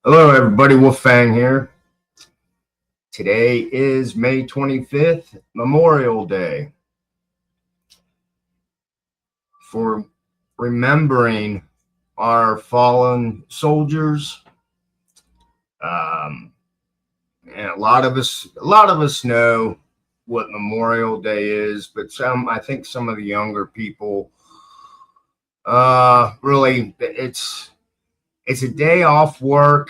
Hello, everybody. Wolfang here. Today is May 25th, Memorial Day. For remembering our fallen soldiers, and a lot of us know what Memorial Day is, but I think some of the younger people, really, it's a day off work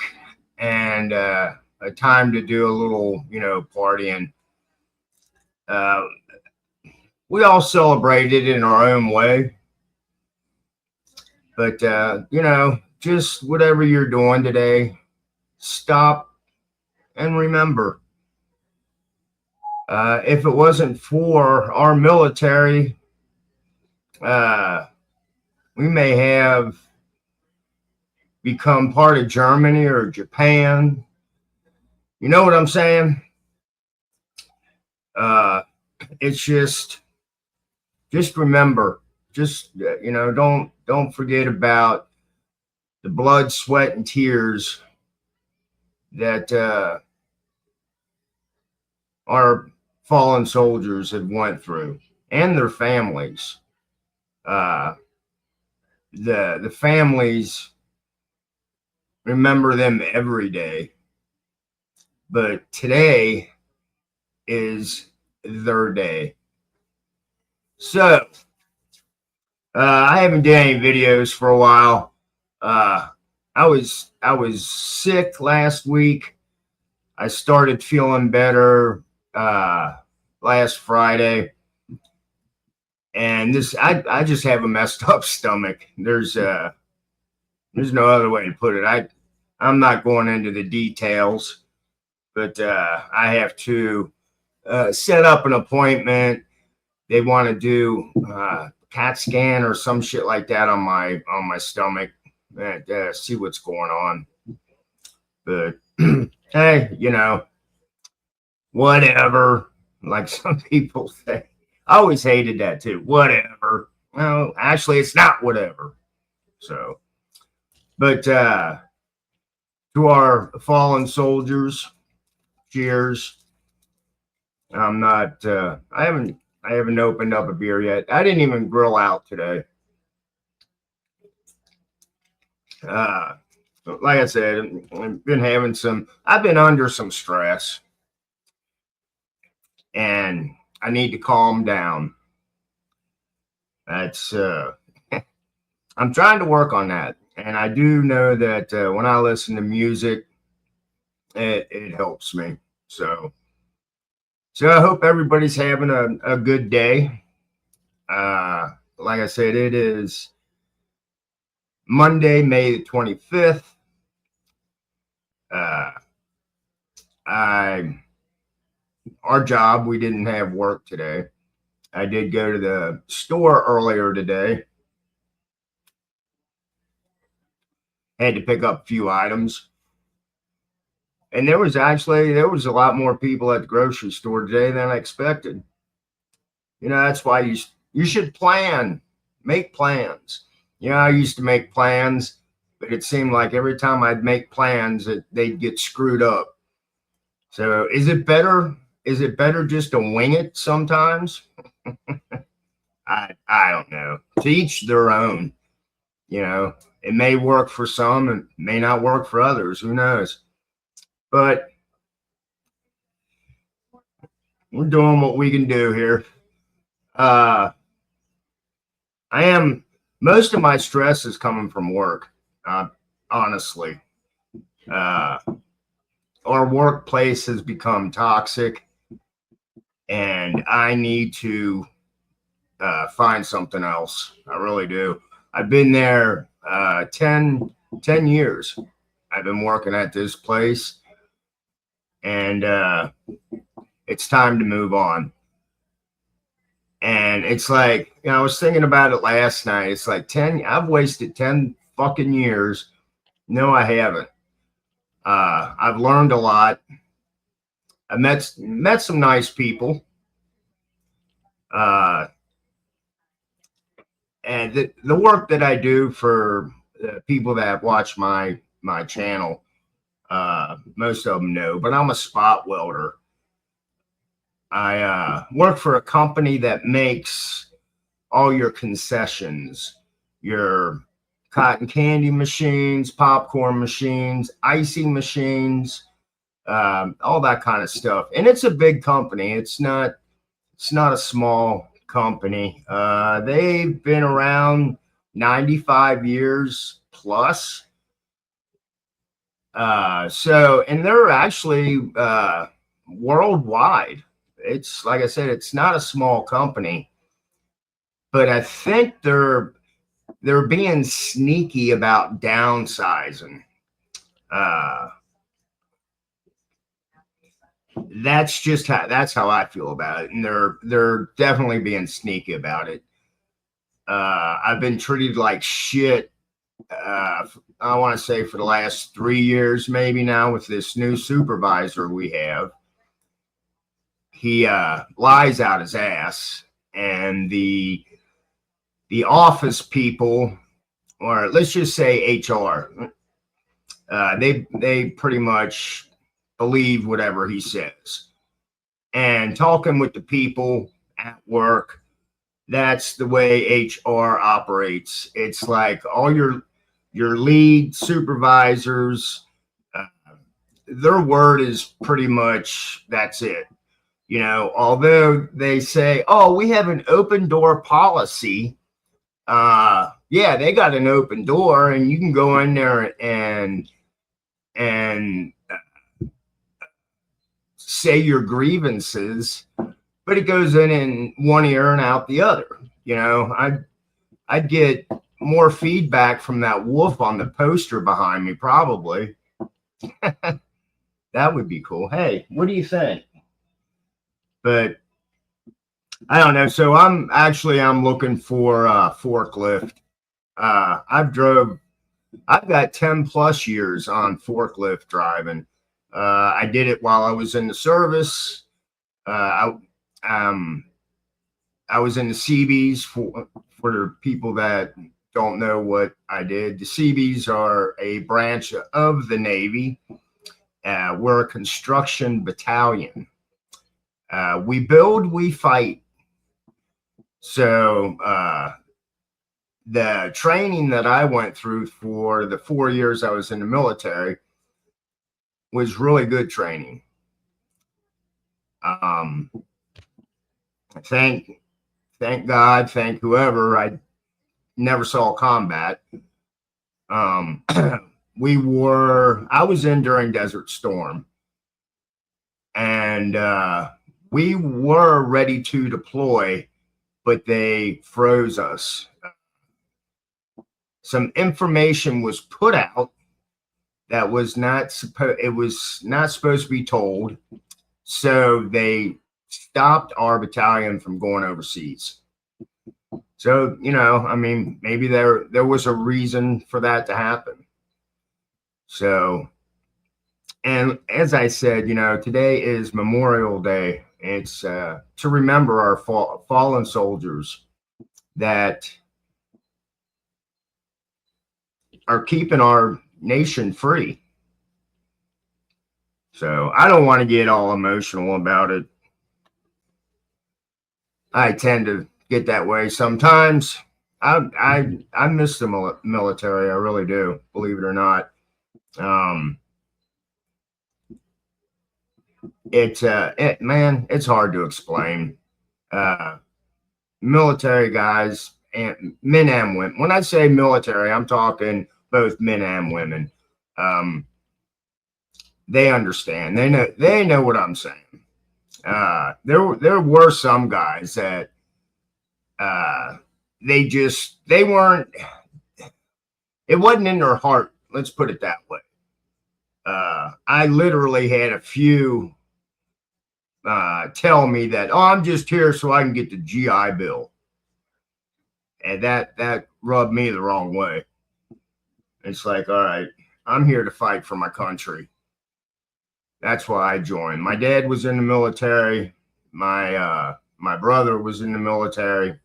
and a time to do a little, partying. Uh, we all celebrate it in our own way, but just whatever you're doing today, stop and remember. If it wasn't for our military, uh, we may have become part of Germany or Japan. You know what I'm saying? Uh, it's just remember, don't forget about the blood, sweat, and tears that our fallen soldiers have went through, and their families. Uh, the families remember them every day, but today is their day. So I haven't done any videos for a while. I was sick last week. I started feeling better last Friday, and I just have a messed up stomach. There's no other way to put it. I'm not going into the details, but I have to set up an appointment. They want to do CAT scan or some shit like that on my stomach and see what's going on. But hey, whatever. Like some people say, I always hated that too. Whatever. Well, actually, it's not whatever. So, but to our fallen soldiers, cheers. I'm not. I haven't opened up a beer yet. I didn't even grill out today. Like I said, I've been under some stress, and I need to calm down. That's I'm trying to work on that, and I do know that when I listen to music, it helps me. So I hope everybody's having a good day. Like I said, it is Monday, May the 25th. Our job, we didn't have work today. I did go to the store earlier today. Had to pick up a few items. And there was a lot more people at the grocery store today than I expected. That's why you should plan, make plans. I used to make plans, but it seemed like every time I'd make plans, they'd get screwed up. So is it better just to wing it sometimes? I don't know. To each their own. It may work for some and may not work for others. Who knows? But we're doing what we can do here. Most of my stress is coming from work. Honestly, our workplace has become toxic, and I need to find something else. I really do. I've been there 10 years. I've been working at this place, and it's time to move on. And it's like, I was thinking about it last night. It's like I've wasted 10 fucking years. No, I haven't. I've learned a lot. I met some nice people. And the work that I do for the people that watch my channel, Most of them know, but I'm a spot welder. I work for a company that makes all your concessions, your cotton candy machines, popcorn machines, icing machines, all that kind of stuff. And it's a big company. It's not a small company. They've been around 95 years plus. And they're actually worldwide. It's like I said, it's not a small company, but I think they're being sneaky about downsizing. Uh, that's how I feel about it, and they're definitely being sneaky about it. I've been treated like shit. I want to say for the last 3 years, maybe now, with this new supervisor we have. He lies out his ass, and the office people, or let's just say HR, they pretty much believe whatever he says. And talking with the people at work, that's the way HR operates. It's like all your lead supervisors, their word is pretty much that's it. You know, although they say, "Oh, we have an open door policy." Yeah, they got an open door, and you can go in there and say your grievances, but it goes in one ear and out the other. You know, I'd get more feedback from that wolf on the poster behind me, probably. That would be cool. Hey, what do you think? But I don't know. So I'm looking for a forklift. I've got 10 plus years on forklift driving. I did it while I was in the service. I was in the Seabees. For the people that don't know what I did, the Seabees are a branch of the Navy. We're a construction battalion. We build, we fight. So the training that I went through for the 4 years I was in the military was really good training. Thank God, thank whoever, I never saw combat. I was in during Desert Storm, and we were ready to deploy, but they froze us. Some information was put out that was not supposed to be told, so they stopped our battalion from going overseas. So, you know, I mean, maybe there was a reason for that to happen. So, and as I said, you know, today is Memorial Day. It's to remember our fallen soldiers that are keeping our nation free. So I don't want to get all emotional about it. I tend to get that way sometimes. I miss the military. I really do, believe it or not. Man, it's hard to explain. Military guys, and men and women. When I say military, I'm talking both men and women. They understand. They know what I'm saying. There were some guys that they weren't. It wasn't in their heart. Let's put it that way. I literally had a few tell me that, "Oh, I'm just here so I can get the GI Bill," and that rubbed me the wrong way. It's like, all right, I'm here to fight for my country. That's why I joined. My dad was in the military. My brother was in the military.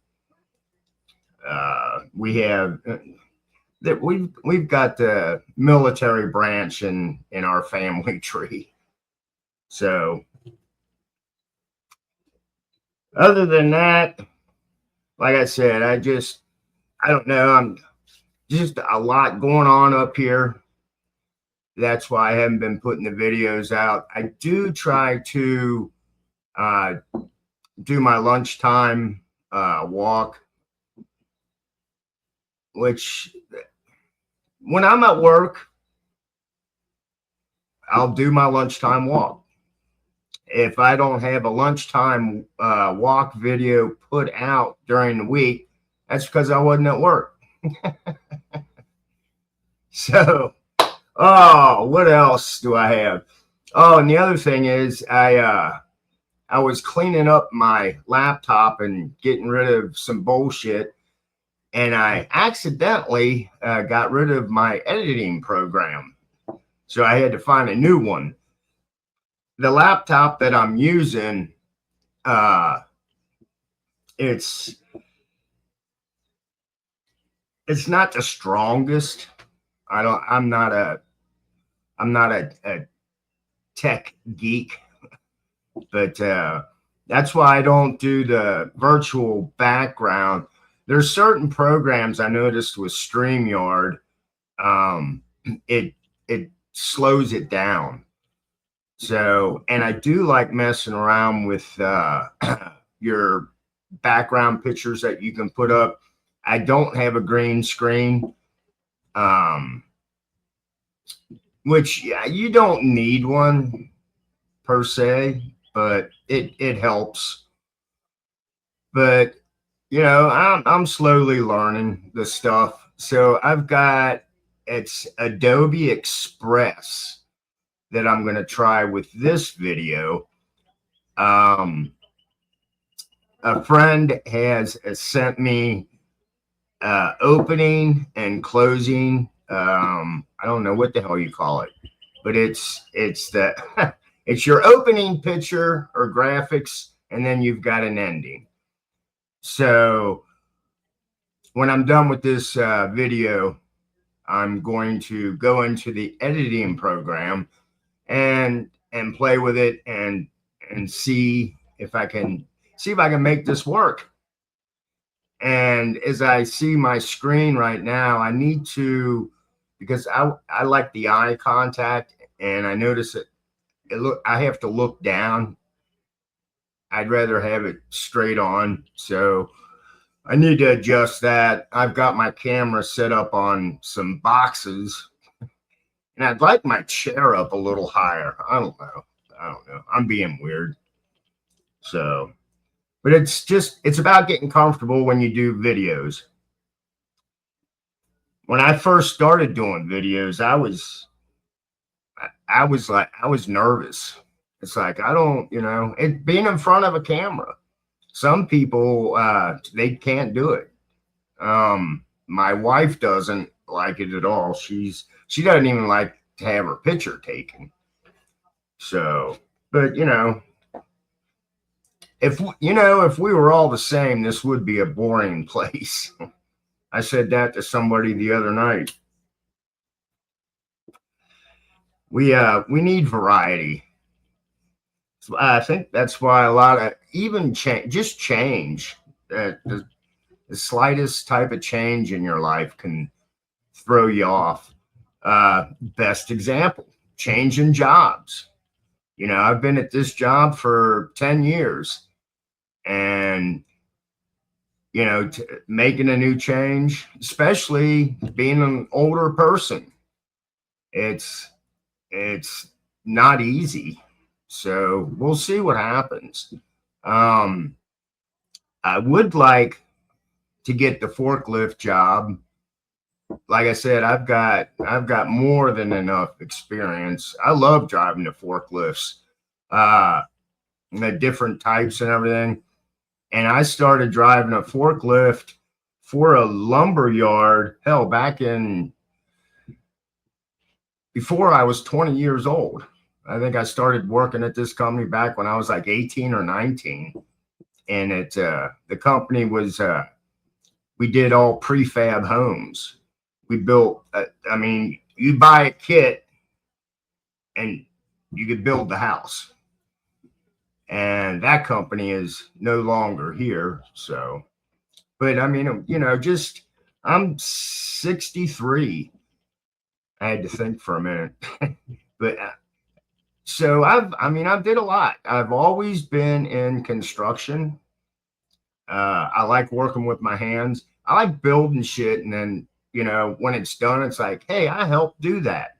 We have that we've got the military branch in our family tree. So other than that, like I said, I don't know. I'm just a lot going on up here. That's why I haven't been putting the videos out. I do try to do my lunchtime walk, which when I'm at work, I'll do my lunchtime walk. If I don't have a lunchtime walk video put out during the week, that's because I wasn't at work. So, oh, what else do I have? Oh, and the other thing is I was cleaning up my laptop and getting rid of some bullshit, and I accidentally got rid of my editing program. So I had to find a new one. The laptop that I'm using, it's not the strongest. I'm not a tech geek, but that's why I don't do the virtual background. There's certain programs I noticed with StreamYard, it slows it down. So, and I do like messing around with your background pictures that you can put up. I don't have a green screen, which you don't need one per se, but it helps. But you know, I'm slowly learning the stuff. So it's Adobe Express that I'm going to try with this video. A friend has sent me opening and closing. I don't know what the hell you call it, but it's the it's your opening picture or graphics, and then you've got an ending. So when I'm done with this video, I'm going to go into the editing program and play with it and see if I can make this work. And as I see my screen right now, I need to, because I like the eye contact, and I notice I have to look down. I'd rather have it straight on. So I need to adjust that. I've got my camera set up on some boxes, and I'd like my chair up a little higher. I don't know. I'm being weird. So, but it's about getting comfortable when you do videos. When I first started doing videos, I was nervous. It's like, I don't, being in front of a camera. Some people, they can't do it. My wife doesn't like it at all. She doesn't even like to have her picture taken. So, but if we were all the same, this would be a boring place. I said that to somebody the other night. We need variety. I think that's why a lot of even change, the slightest type of change in your life can throw you off. Best example, changing jobs. I've been at this job for 10 years, and making a new change, especially being an older person, it's not easy. So we'll see what happens. I would like to get the forklift job. Like I said, I've got more than enough experience. I love driving the forklifts, the different types and everything. And I started driving a forklift for a lumber yard, hell, before I was 20 years old. I think I started working at this company back when I was like 18 or 19. And the company was, we did all prefab homes. We built, I mean, you buy a kit and you could build the house. And that company is no longer here. So, but I mean, you know, just I'm 63. I had to think for a minute. But so I've did a lot. I've always been in construction. I like working with my hands. I like building shit. And then, you know, when it's done, it's like, hey, I helped do that.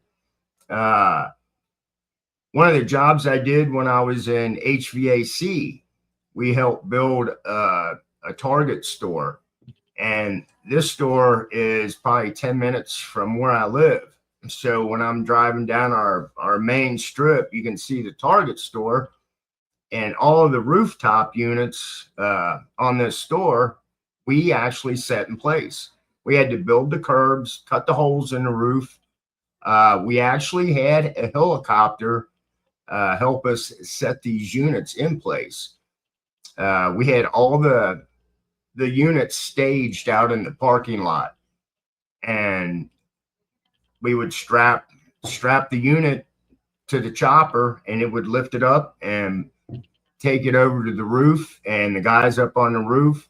One of the jobs I did when I was in HVAC, we helped build a Target store. And this store is probably 10 minutes from where I live. So when I'm driving down our main strip, you can see the Target store, and all of the rooftop units on this store, we actually set in place. We had to build the curbs, cut the holes in the roof. We actually had a helicopter help us set these units in place. We had all the units staged out in the parking lot, and we would strap the unit to the chopper, and it would lift it up and take it over to the roof, and the guys up on the roof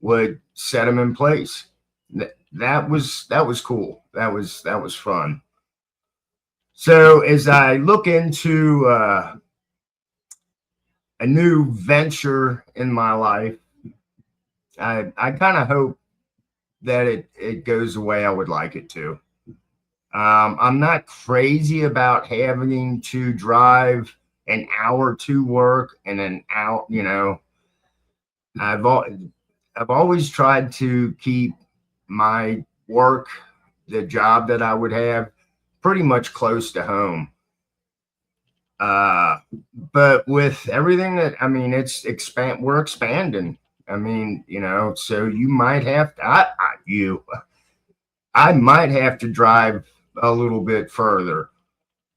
would set them in place. That was cool. That was fun. So as I look into a new venture in my life, I kind of hope that it goes the way I would like it to. I'm not crazy about having to drive an hour to work and an hour, you know. I've always tried to keep my work, the job that I would have, pretty much close to home. But with everything that, I mean, we're expanding. I mean, you know, so you might have to, I might have to drive a little bit further,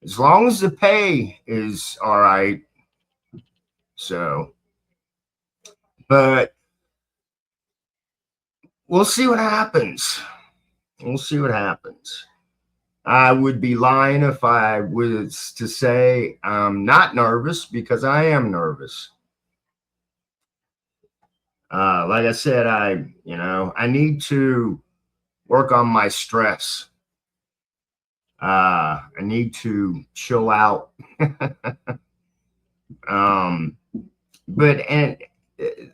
as long as the pay is all right. So, but we'll see what happens. We'll see what happens. I would be lying if I was to say I'm not nervous, because I am nervous. Like I said, I need to work on my stress. I need to chill out. But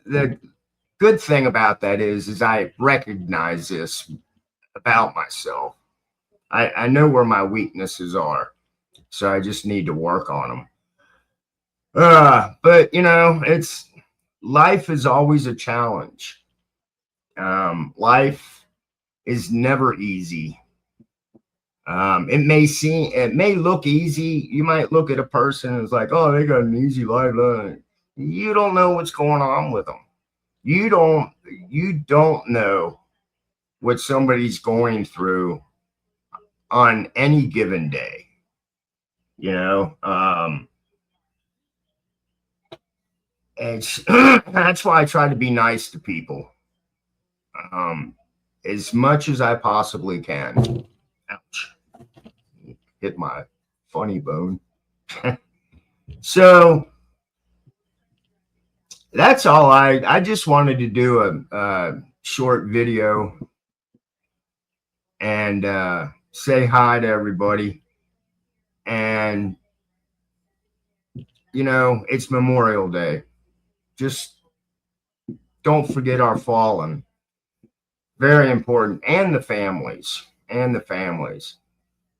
the good thing about that is I recognize this about myself. I know where my weaknesses are, so I just need to work on them. But you know, life is always a challenge. Life is never easy. It may look easy. You might look at a person and it's like, oh, they got an easy life. You don't know what's going on with them. You don't know what somebody's going through on any given day. You know, it's that's why I try to be nice to people, as much as I possibly can. Ouch. Hit my funny bone. So that's all. I just wanted to do a short video and say hi to everybody. And you know, it's Memorial Day. Just don't forget our fallen. Very important. And the families.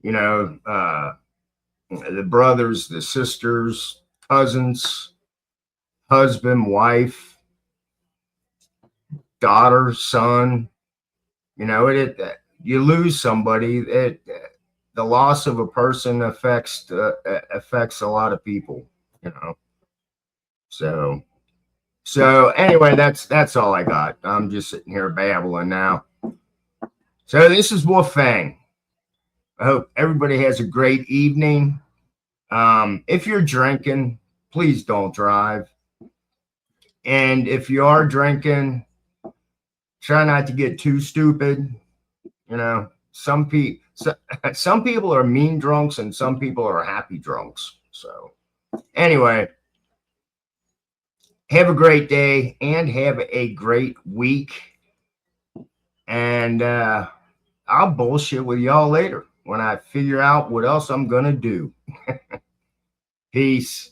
You know, the brothers, the sisters, cousins, husband, wife, daughter, son. You know, you lose somebody. The loss of a person affects a lot of people. You know, so anyway, that's all I got. I'm just sitting here babbling now. So this is Wolf Fang. I hope everybody has a great evening. If you're drinking, please don't drive. And if you are drinking, try not to get too stupid. You know, some people are mean drunks and some people are happy drunks. So anyway, have a great day and have a great week. And I'll bullshit with y'all later when I figure out what else I'm gonna do. Peace.